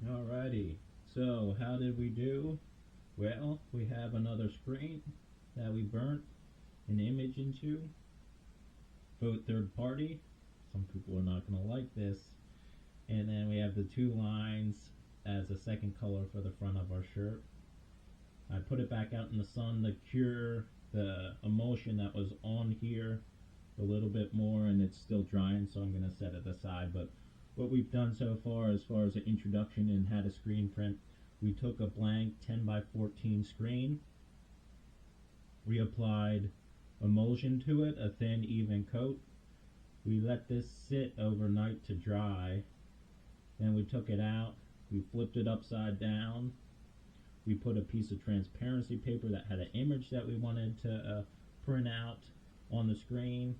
Alrighty, so how did we do? Well, we have another screen that we burnt an image into. Vote third party. Some people are not going to like this. And then we have the two lines as a second color for the front of our shirt. I put it back out in the sun to cure the emulsion that was on here a little bit more, and it's still drying, so I'm going to set it aside. But what we've done so far as the introduction and how to screen print, we took a blank 10 by 14 screen, we applied emulsion to it, a thin even coat. We let this sit overnight to dry. Then we took it out, we flipped it upside down, we put a piece of transparency paper that had an image that we wanted to print out on the screen.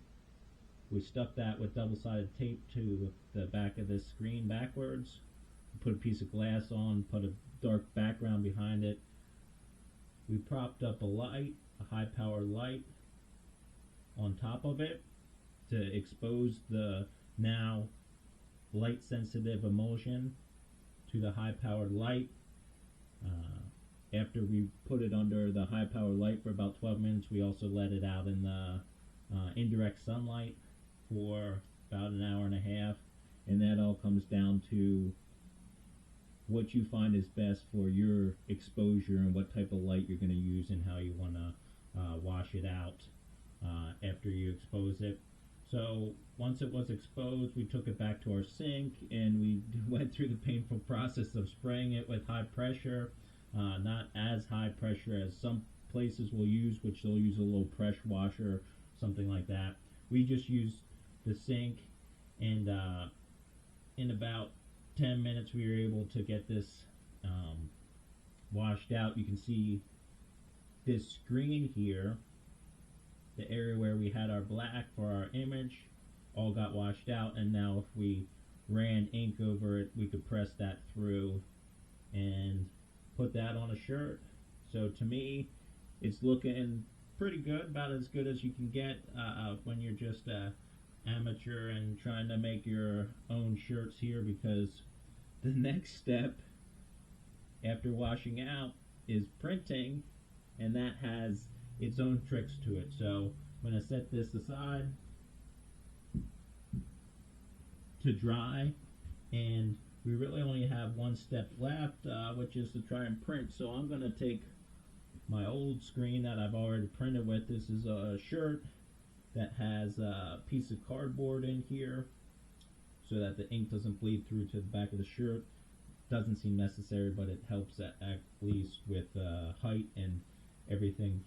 We stuck that with double-sided tape to the back of this screen backwards. We put a piece of glass on, put a dark background behind it. We propped up a light, a high-powered light, on top of it to expose the now light-sensitive emulsion to the high-powered light. After we put it under the high-powered light for about 12 minutes, we also let it out in the indirect sunlight for about an hour and a half, and that all comes down to what you find is best for your exposure and what type of light you're going to use and how you want to wash it out after you expose it. So once it was exposed, we took it back to our sink and we went through the painful process of spraying it with high pressure, not as high pressure as some places will use, which they'll use a little pressure washer, something like that. We just used the sink, and in about 10 minutes we were able to get this washed out. You can see this screen here, the area where we had our black for our image, all got washed out, and now if we ran ink over it, we could press that through and put that on a shirt. So to me, it's looking pretty good, about as good as you can get when you're just amateur and trying to make your own shirts here, because the next step after washing out is printing, and that has its own tricks to it. So I'm going to set this aside to dry, and we really only have one step left, which is to try and print. So I'm going to take my old screen that I've already printed with. This is a shirt that has a piece of cardboard in here so that the ink doesn't bleed through to the back of the shirt. Doesn't seem necessary, but it helps at least with height and everything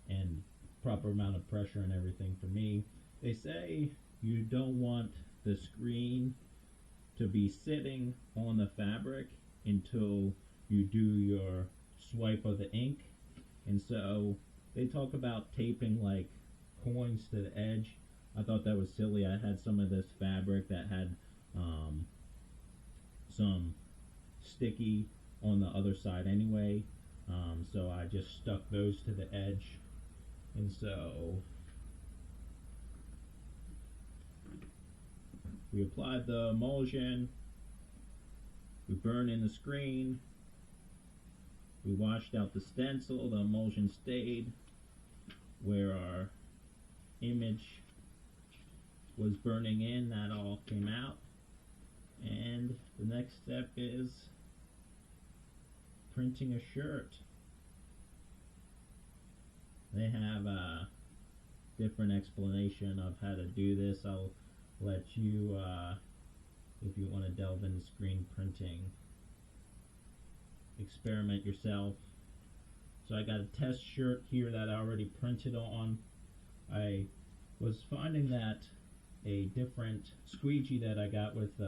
and proper amount of pressure and everything for me. They say you don't want the screen to be sitting on the fabric until you do your swipe of the ink, and so they talk about taping like coins to the edge. I thought that was silly. I had some of this fabric that had some sticky on the other side anyway, so I just stuck those to the edge. And so we applied the emulsion, we burned in the screen, we washed out the stencil, the emulsion stayed where our image was burning in, that all came out. And the next step is printing a shirt. They have a different explanation of how to do this. I'll let you, if you want to delve into screen printing, experiment yourself. So I got a test shirt here that I already printed on. I was finding that a different squeegee that I got with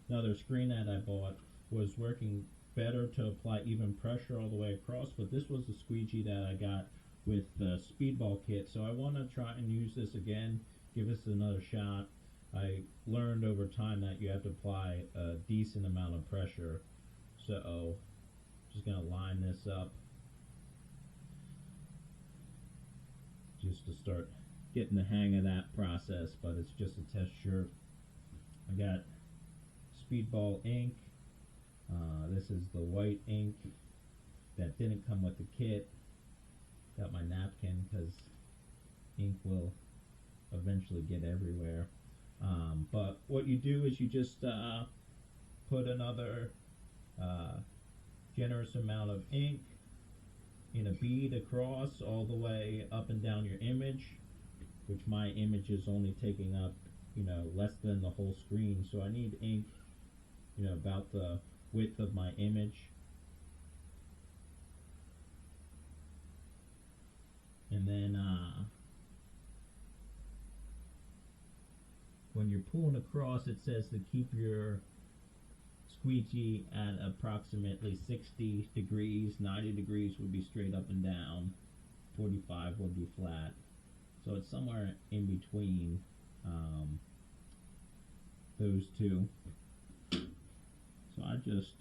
another screen that I bought was working better to apply even pressure all the way across, but this was the squeegee that I got with the speedball kit. So I want to try and use this again, give this another shot. I learned over time that you have to apply a decent amount of pressure. So just going to line this up just to start getting the hang of that process, but it's just a test shirt. I got speedball ink This is the white ink that didn't come with the kit. Got my napkin because ink will eventually get everywhere. But what you do is you just put another generous amount of ink in a bead across all the way up and down your image, which my image is only taking up, less than the whole screen. So I need ink, about the width of my image. And then when you're pulling across, it says to keep your squeegee at approximately 60 degrees. 90 degrees would be straight up and down. 45 would be flat. So it's somewhere in between those two. So I just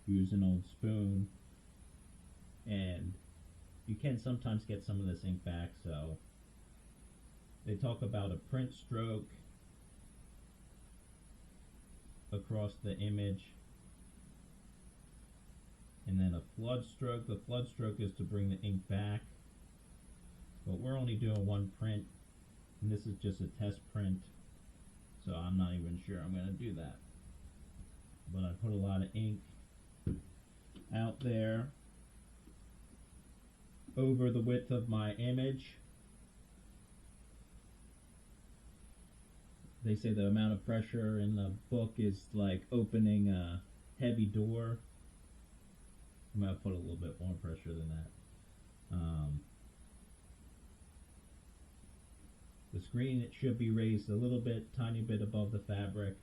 use an old spoon, and you can sometimes get some of this ink back. So they talk about a print stroke across the image, and then a flood stroke. The flood stroke is to bring the ink back, but we're only doing one print, and this is just a test print, so I'm not even sure I'm going to do that. But I put a lot of ink out there over the width of my image. They say the amount of pressure in the book is like opening a heavy door. I'm going to put a little bit more pressure than that. The screen, it should be raised a little bit, tiny bit above the fabric,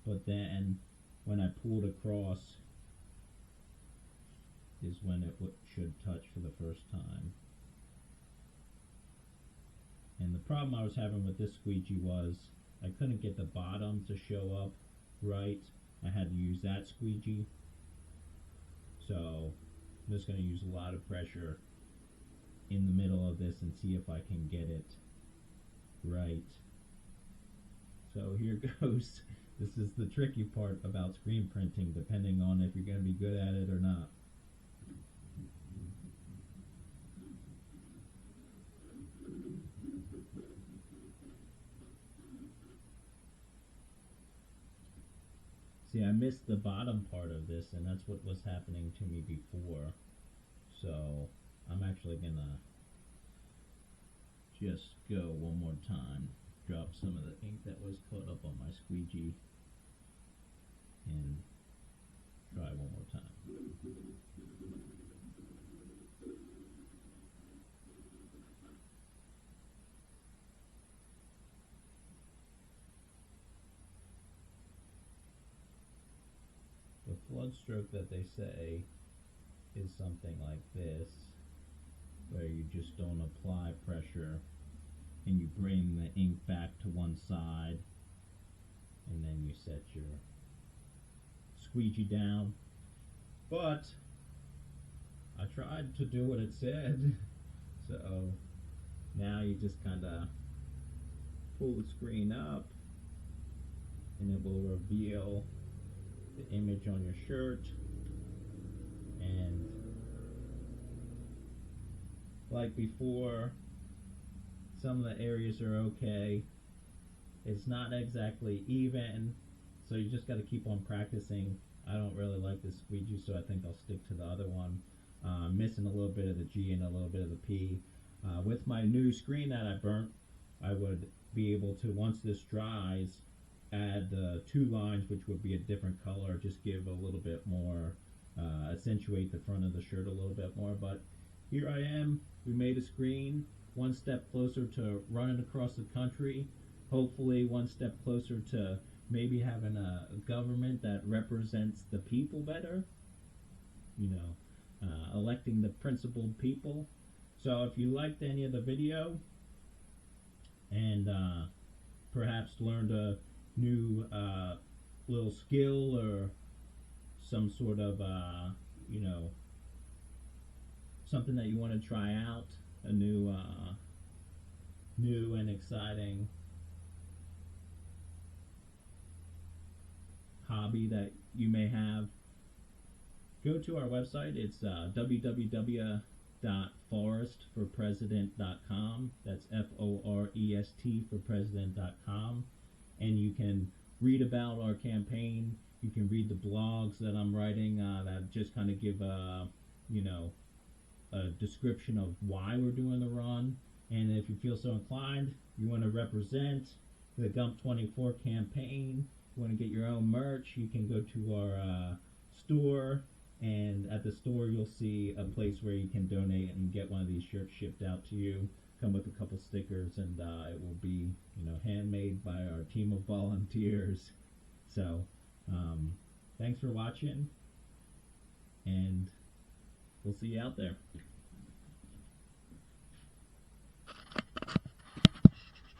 but then when I pulled across is when it should touch for the first time. And the problem I was having with this squeegee was I couldn't get the bottom to show up right. I had to use that squeegee. So I'm just going to use a lot of pressure in the middle of this and see if I can get it right. So here goes. This is the tricky part about screen printing, depending on if you're going to be good at it or not. See, I missed the bottom part of this, and that's what was happening to me before. So I'm actually gonna just go one more time, drop some of the ink that was caught up on my squeegee, and try one more time. The flood stroke that they say is something like this, where you just don't apply pressure and you bring the ink back to one side, and then you set your squeegee down. But I tried to do what it said, so now you just kind of pull the screen up and it will reveal the image on your shirt. And like before, some of the areas are okay. It's not exactly even, so you just got to keep on practicing. I don't really like this squeegee, so I think I'll stick to the other one. Missing a little bit of the G and a little bit of the P. With my new screen that I burnt, I would be able to, once this dries, add two lines, which would be a different color, just give a little bit more, accentuate the front of the shirt a little bit more. But here I am. We made a screen, one step closer to running across the country, hopefully one step closer to maybe having a government that represents the people better, electing the principled people. So if you liked any of the video and perhaps learned a new little skill or some sort of something that you want to try out, a new new and exciting hobby that you may have, go to our website. It's www.forestforpresident.com. That's FOREST for president.com. And you can read about our campaign. You can read the blogs that I'm writing that just kind of give a description of why we're doing the run. And if you feel so inclined, you want to represent the Gump 24 campaign, you want to get your own merch, you can go to our store, and at the store you'll see a place where you can donate and get one of these shirts shipped out to you. Come with a couple stickers, and it will be handmade by our team of volunteers. So thanks for watching, and we'll see you out there.